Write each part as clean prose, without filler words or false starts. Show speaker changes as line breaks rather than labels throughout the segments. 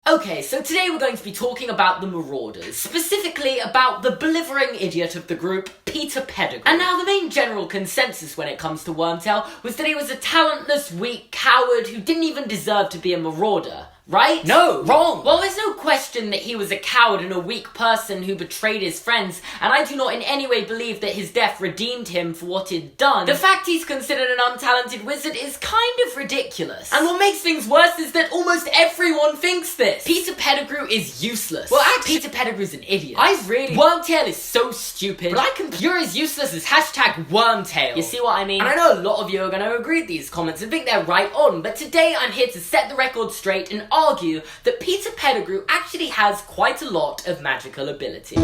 Okay, so today we're going to be talking about the Marauders, specifically about the belligerent idiot of the group, Peter Pettigrew. And now the main general consensus when it comes to Wormtail was that he was a talentless, weak coward who didn't even deserve to be a marauder. Right? No, wrong. Well, there's no question that he was a coward and a weak person who betrayed his friends, and I do not in any way believe that his death redeemed him for what he'd done. The fact he's considered an untalented wizard is kind of ridiculous. And what makes things worse is that almost everyone thinks this. Peter Pettigrew is useless. Well, actually, Peter Pettigrew's an idiot. Wormtail is so stupid, but you're as useless as #Wormtail. You see what I mean? And I know a lot of you are going to agree with these comments and think they're right on, but today I'm here to set the record straight and argue that Peter Pettigrew actually has quite a lot of magical ability.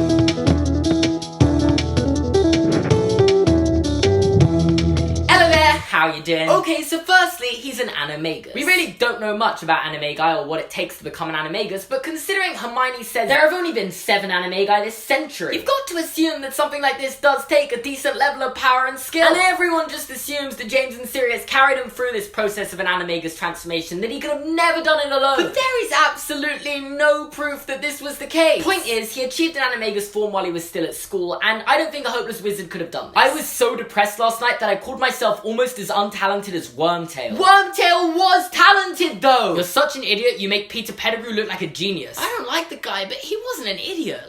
How you doing? Okay, so firstly, he's an animagus. We really don't know much about animagi or what it takes to become an animagus, but considering Hermione says there have only been 7 animagi this century, you've got to assume that something like this does take a decent level of power and skill. And everyone just assumes that James and Sirius carried him through this process of an animagus transformation, that he could have never done it alone. But there is absolutely no proof that this was the case. Point is, he achieved an animagus form while he was still at school, and I don't think a hopeless wizard could have done this. I was so depressed last night that I called myself almost as untalented as Wormtail. Wormtail was talented though! You're such an idiot, you make Peter Pettigrew look like a genius. I don't like the guy, but he wasn't an idiot.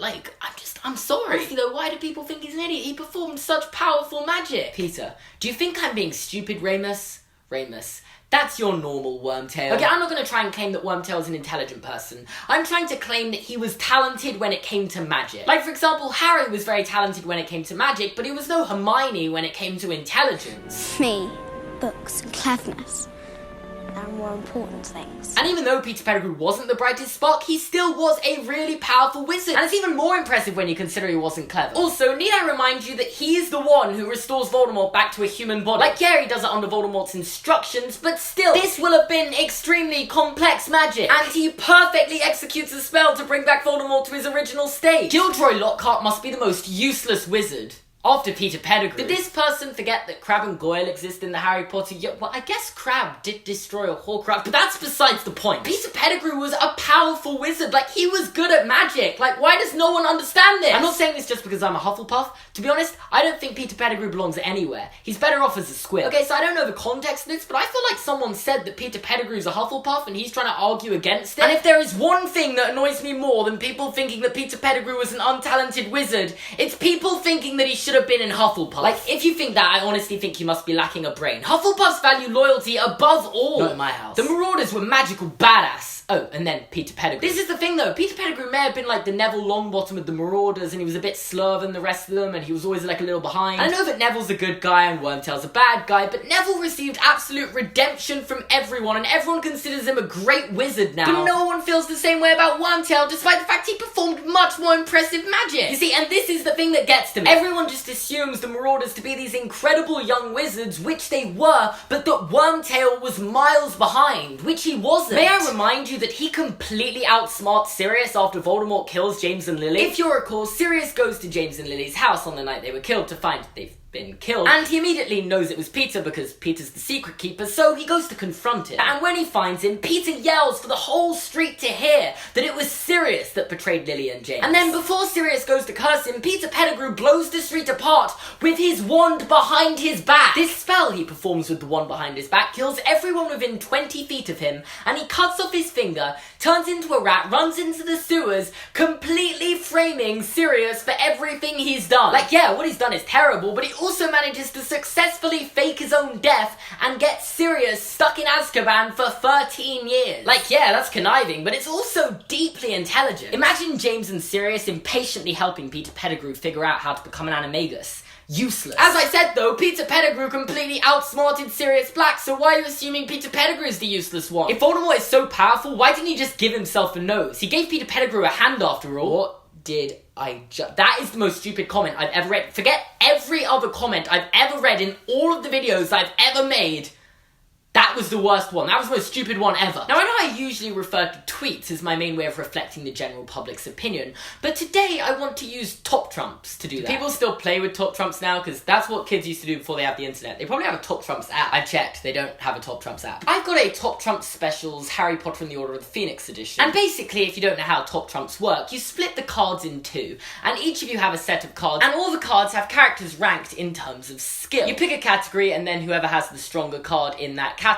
I'm sorry. Honestly though, why do people think he's an idiot? He performed such powerful magic. Peter, do you think I'm being stupid, Remus? Remus, that's your normal Wormtail. Okay, I'm not going to try and claim that Wormtail's an intelligent person. I'm trying to claim that he was talented when it came to magic. Like, for example, Harry was very talented when it came to magic, but he was no Hermione when it came to intelligence.
Me, books and cleverness are more important things.
And even though Peter Pettigrew wasn't the brightest spark, he still was a really powerful wizard. And it's even more impressive when you consider he wasn't clever. Also, need I remind you that he is the one who restores Voldemort back to a human body. Like, yeah, he does it under Voldemort's instructions, but still, this will have been extremely complex magic. And he perfectly executes a spell to bring back Voldemort to his original state. Gilderoy Lockhart must be the most useless wizard after Peter Pettigrew. Did this person forget that Crabbe and Goyle exist in the Harry Potter? Yeah, well, I guess Crabbe did destroy a Horcrux, but that's besides the point. Peter Pettigrew was a powerful wizard. Like, he was good at magic. Like, why does no one understand this? I'm not saying this just because I'm a Hufflepuff. To be honest, I don't think Peter Pettigrew belongs anywhere. He's better off as a squib. Okay, so I don't know the context of this, but I feel like someone said that Peter Pettigrew's a Hufflepuff and he's trying to argue against it. And if there is one thing that annoys me more than people thinking that Peter Pettigrew was an untalented wizard, it's people thinking that he should have been in Hufflepuff. Like, if you think that, I honestly think you must be lacking a brain. Hufflepuffs value loyalty above all. Not in my house. The Marauders were magical badass. Oh, and then Peter Pettigrew. This is the thing though, Peter Pettigrew may have been like the Neville Longbottom of the Marauders, and he was a bit slower than the rest of them, and he was always like a little behind. And I know that Neville's a good guy and Wormtail's a bad guy, but Neville received absolute redemption from everyone, and everyone considers him a great wizard now. But no one feels the same way about Wormtail, despite the fact he performed much more impressive magic. You see, and this is the thing that gets to me. Everyone just assumes the Marauders to be these incredible young wizards, which they were, but that Wormtail was miles behind, which he wasn't. May I remind you that he completely outsmarts Sirius after Voldemort kills James and Lily? If you recall, Sirius goes to James and Lily's house on the night they were killed to find they've been killed, and he immediately knows it was Peter because Peter's the secret keeper, so he goes to confront him. And when he finds him, Peter yells for the whole street to hear that it was Sirius that betrayed Lily and James. And then before Sirius goes to curse him, Peter Pettigrew blows the street apart with his wand behind his back. This spell he performs with the wand behind his back kills everyone within 20 feet of him, and he cuts off his finger, turns into a rat, runs into the sewers, completely framing Sirius for everything he's done. Like, yeah, what he's done is terrible, but he also manages to successfully fake his own death and get Sirius stuck in Azkaban for 13 years. Like, yeah, that's conniving, but it's also deeply intelligent. Imagine James and Sirius impatiently helping Peter Pettigrew figure out how to become an animagus. Useless. As I said though, Peter Pettigrew completely outsmarted Sirius Black, so why are you assuming Peter Pettigrew is the useless one? If Voldemort is so powerful, why didn't he just give himself a nose? He gave Peter Pettigrew a hand after all. What did I just... That is the most stupid comment I've ever read. Forget every other comment I've ever read in all of the videos I've ever made. That That was the worst one. That was the most stupid one ever. Now, I know I usually refer to tweets as my main way of reflecting the general public's opinion, but today I want to use top trumps to do that. People still play with top trumps now, because that's what kids used to do before they had the internet. They probably have a top trumps app. I checked, they don't have a top trumps app. I've got a top trumps specials Harry Potter and the Order of the Phoenix edition. And basically, if you don't know how top trumps work, you split the cards in two, and each of you have a set of cards, and all the cards have characters ranked in terms of skill. You pick a category, and then whoever has the stronger card in that category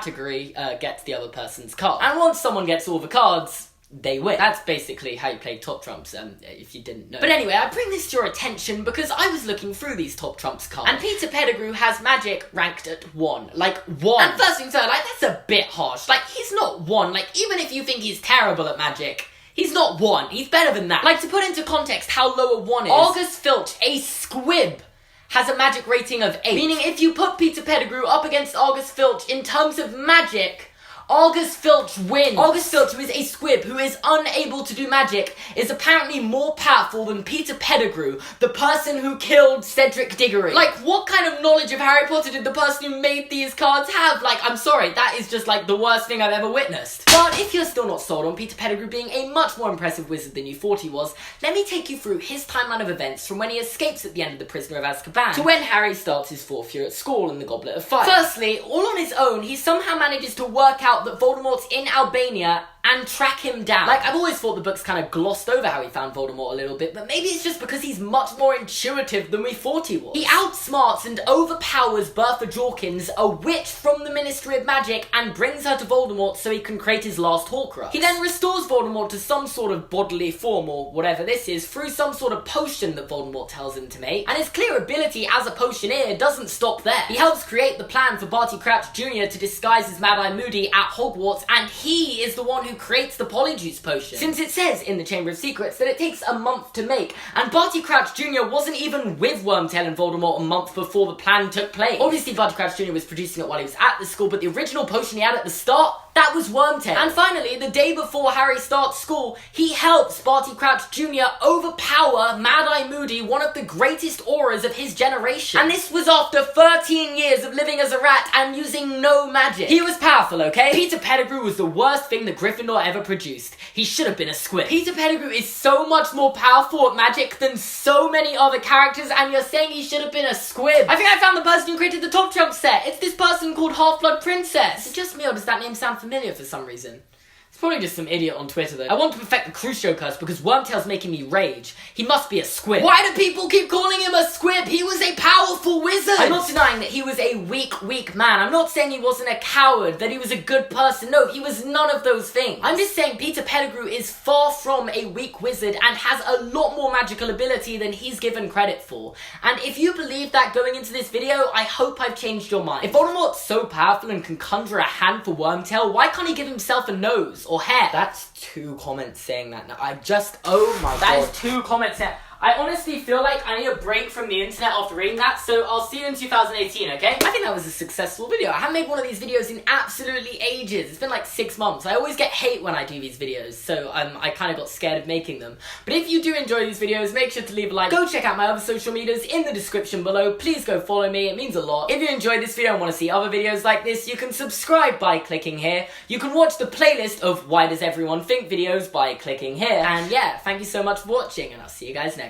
gets the other person's card. And once someone gets all the cards, they win. That's basically how you play top trumps, if you didn't know. But anyway, I bring this to your attention because I was looking through these top trumps cards, and Peter Pettigrew has magic ranked at 1. Like, 1. And first things first, like, that's a bit harsh. Like, he's not 1. Like, even if you think he's terrible at magic, he's not 1. He's better than that. Like, to put into context how low a 1 is, August Filch, a squib, has a magic rating of 8. Meaning if you put Peter Pettigrew up against August Filch in terms of magic, August Filch wins. August Filch, who is a squib who is unable to do magic, is apparently more powerful than Peter Pettigrew, the person who killed Cedric Diggory. Like, what kind of knowledge of Harry Potter did the person who made these cards have? Like, I'm sorry, that is just like the worst thing I've ever witnessed. But if you're still not sold on Peter Pettigrew being a much more impressive wizard than you thought he was, let me take you through his timeline of events from when he escapes at the end of The Prisoner of Azkaban to when Harry starts his 4th year at school in the Goblet of Fire. Firstly, all on his own, he somehow manages to work out that Voldemort's in Albania and track him down. Like, I've always thought the books kind of glossed over how he found Voldemort a little bit, but maybe it's just because he's much more intuitive than we thought he was. He outsmarts and overpowers Bertha Jorkins, a witch from the Ministry of Magic, and brings her to Voldemort so he can create his last Horcrux. He then restores Voldemort to some sort of bodily form, or whatever this is, through some sort of potion that Voldemort tells him to make, and his clear ability as a potioneer doesn't stop there. He helps create the plan for Barty Crouch Jr. to disguise as Mad-Eye Moody at Hogwarts, and he is the one who creates the Polyjuice potion. Since it says in the Chamber of Secrets that it takes a month to make, and Barty Crouch Jr. wasn't even with Wormtail and Voldemort a month before the plan took place. Obviously, Barty Crouch Jr. was producing it while he was at the school, but the original potion he had at the start, that was Wormtail. And finally, the day before Harry starts school, he helps Barty Crouch Jr. overpower Mad-Eye Moody, one of the greatest auras of his generation. And this was after 13 years of living as a rat and using no magic. He was powerful, okay? Peter Pettigrew was the worst thing that Gryffindor ever produced. He should have been a squib. Peter Pettigrew is so much more powerful at magic than so many other characters, and you're saying he should have been a squib. I think I found the person who created the Top Trump set. It's this person called Half-Blood Princess. Is it just me, or does that name sound familiar for some reason? It's probably just some idiot on Twitter though. I want to perfect the Crucio curse because Wormtail's making me rage. He must be a squib. Why do people keep calling him a squib? He was a powerful wizard! I'm not denying that he was a weak man. I'm not saying he wasn't a coward, that he was a good person. No, he was none of those things. I'm just saying Peter Pettigrew is far from a weak wizard and has a lot more magical ability than he's given credit for. And if you believe that going into this video, I hope I've changed your mind. If Voldemort's so powerful and can conjure a hand for Wormtail, why can't he give himself a nose? Or hair. That's 2 comments saying that now. Oh my god. That is 2 comments saying. I honestly feel like I need a break from the internet after reading that, so I'll see you in 2018, okay? I think that was a successful video. I haven't made one of these videos in absolutely ages. It's been like 6 months. I always get hate when I do these videos, so I kind of got scared of making them. But if you do enjoy these videos, make sure to leave a like. Go check out my other social medias in the description below. Please go follow me. It means a lot. If you enjoyed this video and want to see other videos like this, you can subscribe by clicking here. You can watch the playlist of Why Does Everyone Think videos by clicking here. And yeah, thank you so much for watching, and I'll see you guys next time.